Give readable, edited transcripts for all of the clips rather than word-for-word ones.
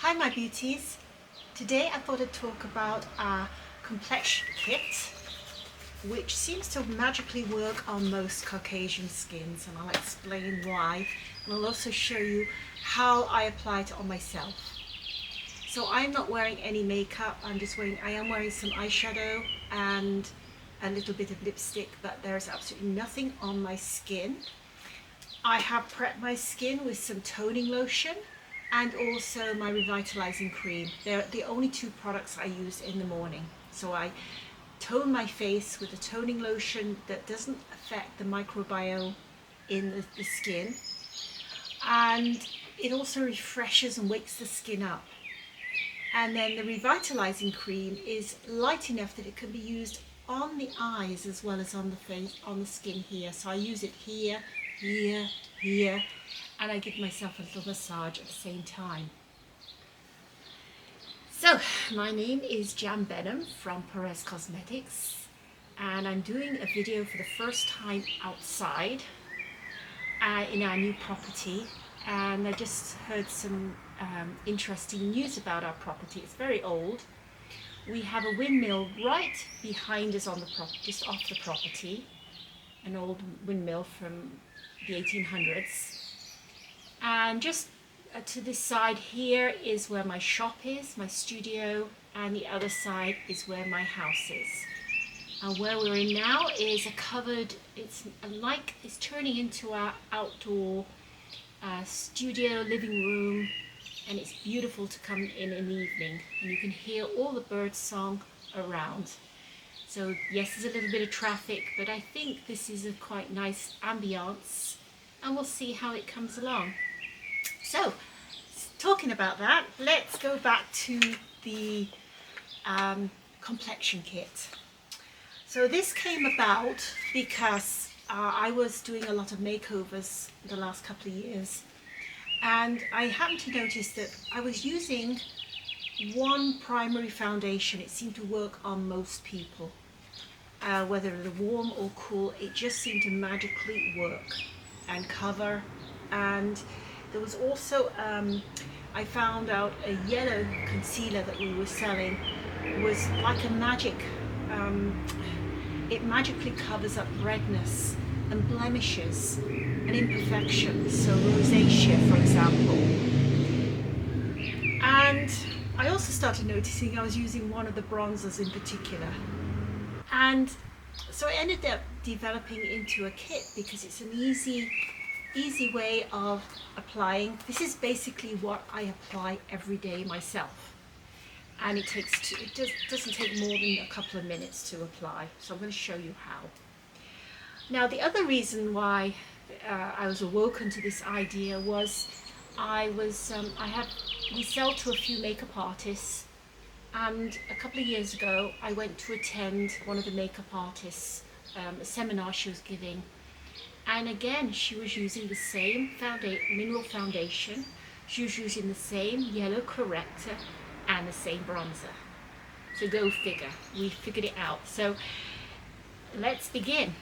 Hi my beauties, today I thought I'd talk about our complexion kit which seems to magically work on most Caucasian skins, and I'll explain why, and I'll also show you how I apply it on myself. So I'm not wearing any makeup, I am wearing some eyeshadow and a little bit of lipstick, but there's absolutely nothing on my skin. I have prepped my skin with some toning lotion and also my revitalizing cream. They're the only two products I use in the morning. So I tone my face with a toning lotion that doesn't affect the microbiome in the skin, and it also refreshes and wakes the skin up. And then the revitalizing cream is light enough that it can be used on the eyes as well as on the face, on the skin here. So I use it here, here, here, and I give myself a little massage at the same time. So my name is Jan Benham from Purèz Cosmetics, and I'm doing a video for the first time outside in our new property. And I just heard some interesting news about our property. It's very old. We have a windmill right behind us on the just off the property, an old windmill from the 1800s. And just to this side here is where my shop is, my studio, and the other side is where my house is. And where we're in now is a covered, it's turning into our outdoor studio, living room, and it's beautiful to come in the evening, and you can hear all the bird song around. So yes, there's a little bit of traffic, but I think this is a quite nice ambience, and we'll see how it comes along. So, talking about that, let's go back to the complexion kit. So this came about because I was doing a lot of makeovers the last couple of years, and I happened to notice that I was using one primary foundation. It seemed to work on most people, whether they're warm or cool. It just seemed to magically work and cover. And there was also, I found out a yellow concealer that we were selling was like a magic, it magically covers up redness and blemishes and imperfections, so rosacea for example. And I also started noticing I was using one of the bronzers in particular. And so I ended up developing into a kit because it's an easy way of applying. This is basically what I apply every day myself, and it doesn't take more than a couple of minutes to apply. So I'm going to show you how. Now the other reason why I was awoken to this idea was we sell to a few makeup artists, and a couple of years ago I went to attend one of the makeup artists, a seminar she was giving. And again, she was using the same mineral foundation, she was using the same yellow corrector and the same bronzer. So go figure, we figured it out. So let's begin.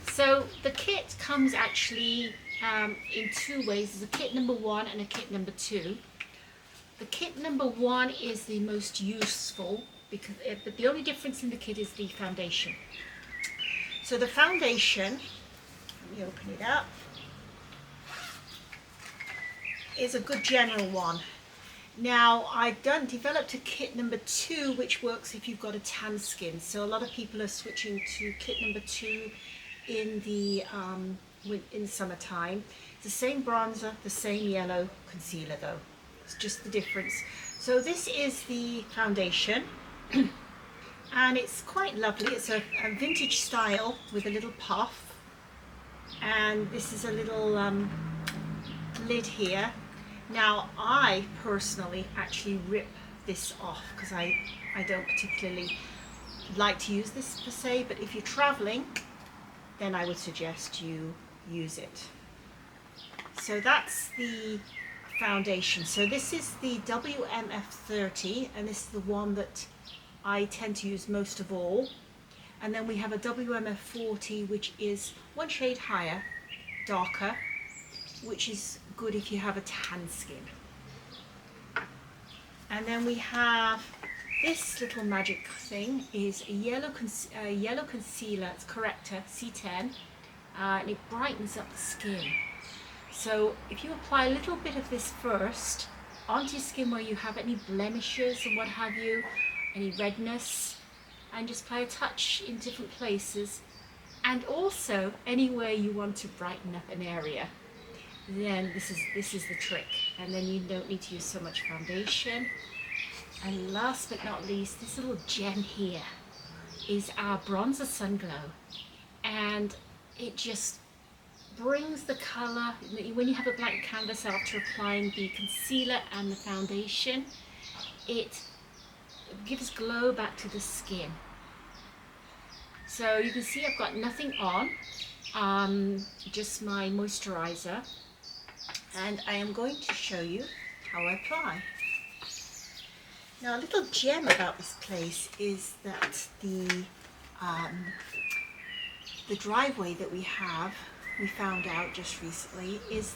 So the kit comes actually in two ways. There's a kit number 1 and a kit number 2. The kit number 1 is the most useful, but the only difference in the kit is the foundation. So the foundation, let me open it up, is a good general one. Now I've developed a kit number 2 which works if you've got a tan skin. So a lot of people are switching to kit number 2 in the summertime. It's the same bronzer, the same yellow concealer though. It's just the difference. So this is the foundation and it's quite lovely. It's a vintage style with a little puff. And this is a little lid here. Now I personally actually rip this off because I don't particularly like to use this per se, but if you're traveling then I would suggest you use it. So that's the foundation. So this is the WMF30, and this is the one that I tend to use most of all. And then we have a WMF40, which is one shade higher, darker, which is good if you have a tan skin. And then we have this little magic thing is a yellow concealer, it's corrector, C10, and it brightens up the skin. So if you apply a little bit of this first onto your skin where you have any blemishes and what have you, any redness, and just apply a touch in different places, and also anywhere you want to brighten up an area, then this is the trick. And then you don't need to use so much foundation. And last but not least, this little gem here is our bronzer sun glow, and it just brings the color. When you have a blank canvas after applying the concealer and the foundation, it gives glow back to the skin. So you can see I've got nothing on, just my moisturizer, and I am going to show you how I apply. Now, a little gem about this place is that the driveway that we have, we found out just recently, is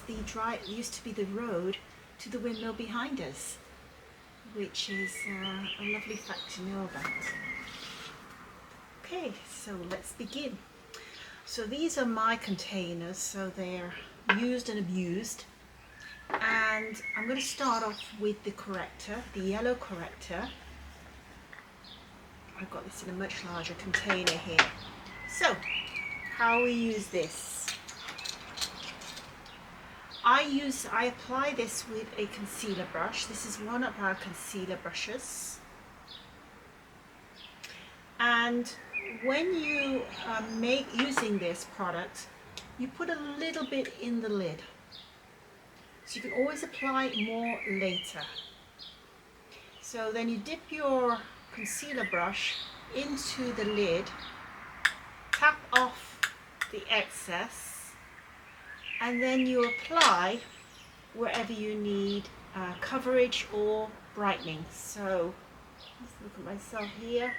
used to be the road to the windmill behind us, which is a lovely fact to know about. Okay, so let's begin. So these are my containers, so they're used and abused. And I'm going to start off with the corrector, the yellow corrector. I've got this in a much larger container here. So, how we use this. I apply this with a concealer brush. This is one of our concealer brushes. And when you using this product, you put a little bit in the lid. So you can always apply more later. So then you dip your concealer brush into the lid, tap off the excess, and then you apply wherever you need coverage or brightening. So let's look at myself here,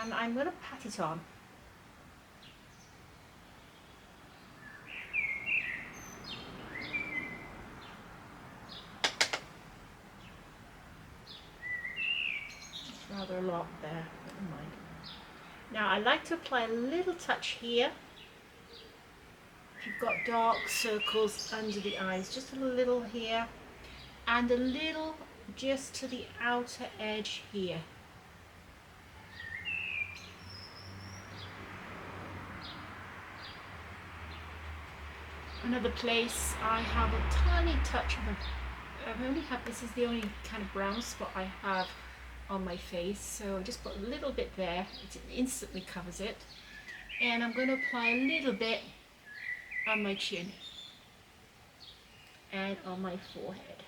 and I'm going to pat it on. Rather a lot there, never mind. Now I like to apply a little touch here. If you've got dark circles under the eyes, just a little here, and a little just to the outer edge here. Another place I have a tiny touch of this is the only kind of brown spot I have on my face, so I just put a little bit there. It instantly covers it, and I'm going to apply a little bit on my chin and on my forehead.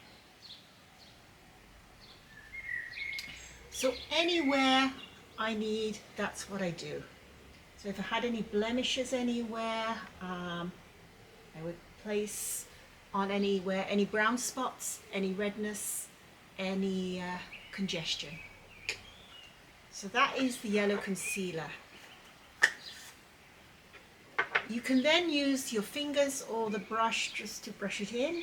So anywhere I need, that's what I do. So if I had any blemishes anywhere, I would place on anywhere, any brown spots, any redness, any congestion. So that is the yellow concealer. You can then use your fingers or the brush just to brush it in.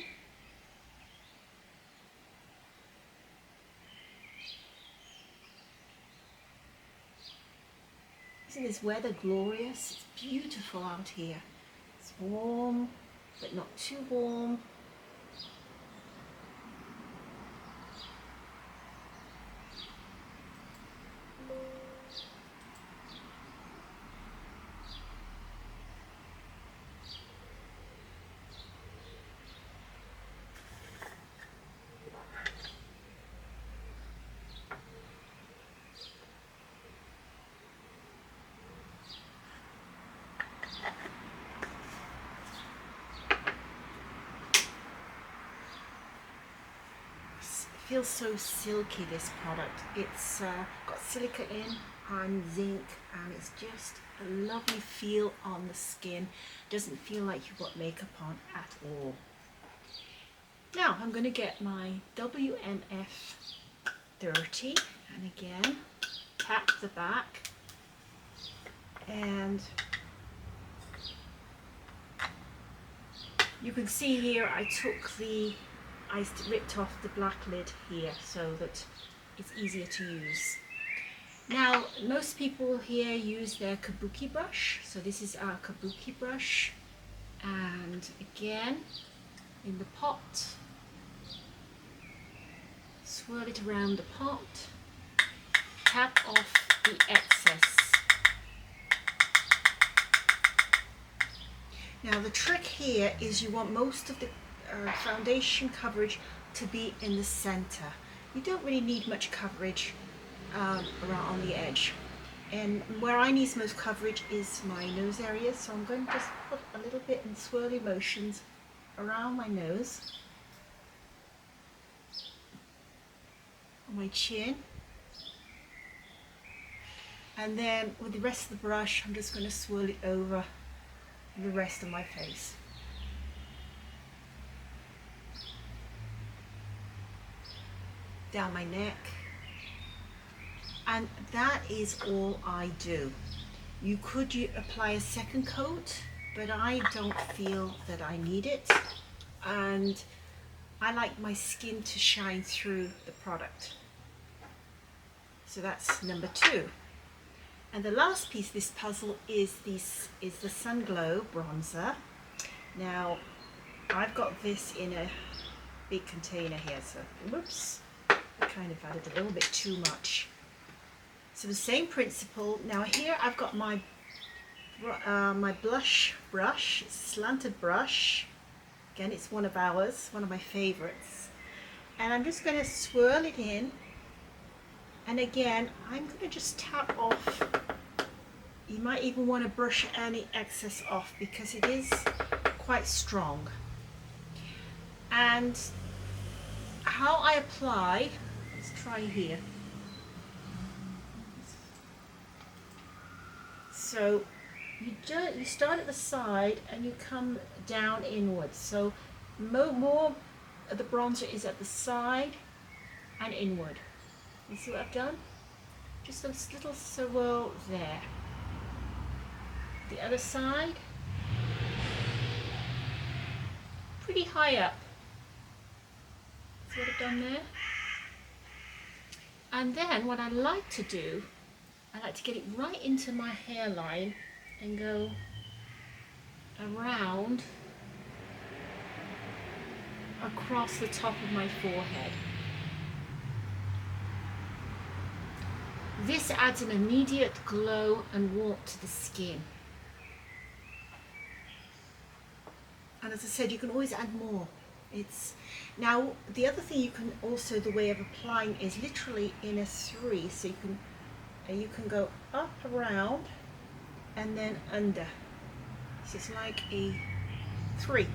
Isn't this weather glorious? It's beautiful out here. It's warm, but not too warm. Feels so silky, this product. It's got silica in and zinc, and it's just a lovely feel on the skin. Doesn't feel like you've got makeup on at all. Now I'm going to get my WMF 30 and again tap the back, and you can see here I took the I ripped off the black lid here so that it's easier to use. Now, most people here use their kabuki brush. So this is our kabuki brush. And again, in the pot, swirl it around the pot, tap off the excess. Now the trick here is you want most of the foundation coverage to be in the center. You don't really need much coverage around on the edge. And where I need most coverage is my nose area, so I'm going to just put a little bit in swirly motions around my nose, on my chin, and then with the rest of the brush I'm just going to swirl it over the rest of my face. Down my neck. And that is all I do. You could apply a second coat, but I don't feel that I need it. And I like my skin to shine through the product. So that's number 2. And the last piece of this puzzle is the Sun Glow bronzer. Now, I've got this in a big container here, so whoops, I kind of added a little bit too much. So the same principle. Now here I've got my blush brush, slanted brush. Again, it's one of ours, one of my favorites. And I'm just going to swirl it in. And again, I'm going to just tap off. You might even want to brush any excess off because it is quite strong. And how I apply, let's try here. So you start at the side and you come down inwards. So more of the bronzer is at the side and inward. You see what I've done? Just a little swirl there. The other side, pretty high up. See what I've done there? And then what I like to do, I like to get it right into my hairline and go around across the top of my forehead. This adds an immediate glow and warmth to the skin. And as I said, you can always add more. Now the other thing you can also, the way of applying is literally in a 3. So you can go up, around, and then under. So it's like a 3.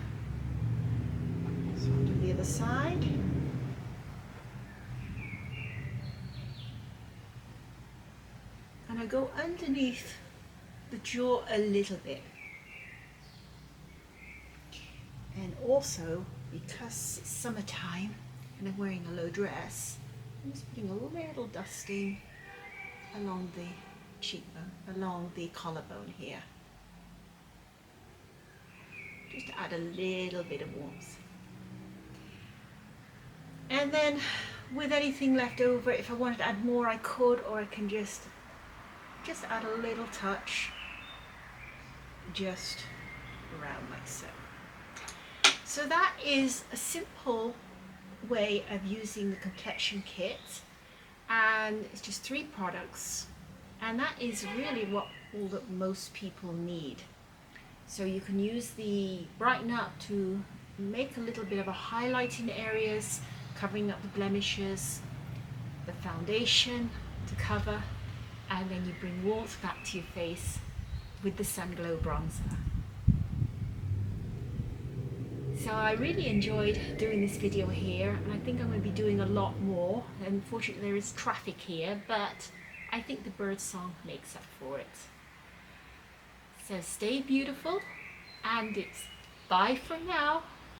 So I'll do the other side. And I go underneath the jaw a little bit. And also, because it's summertime and I'm wearing a low dress, I'm just putting a little dusting along the cheekbone, along the collarbone here. Just to add a little bit of warmth. And then with anything left over, if I wanted to add more I could, or I can just add a little touch just around like so. So that is a simple way of using the complexion kit, and it's just 3 products, and that is really what all that most people need. So you can use the Brighten Up to make a little bit of a highlight in areas, covering up the blemishes, the foundation to cover, and then you bring warmth back to your face with the Sun Glow bronzer. So I really enjoyed doing this video here, and I think I'm going to be doing a lot more. Unfortunately there is traffic here, but I think the bird song makes up for it. So stay beautiful, and it's bye for now.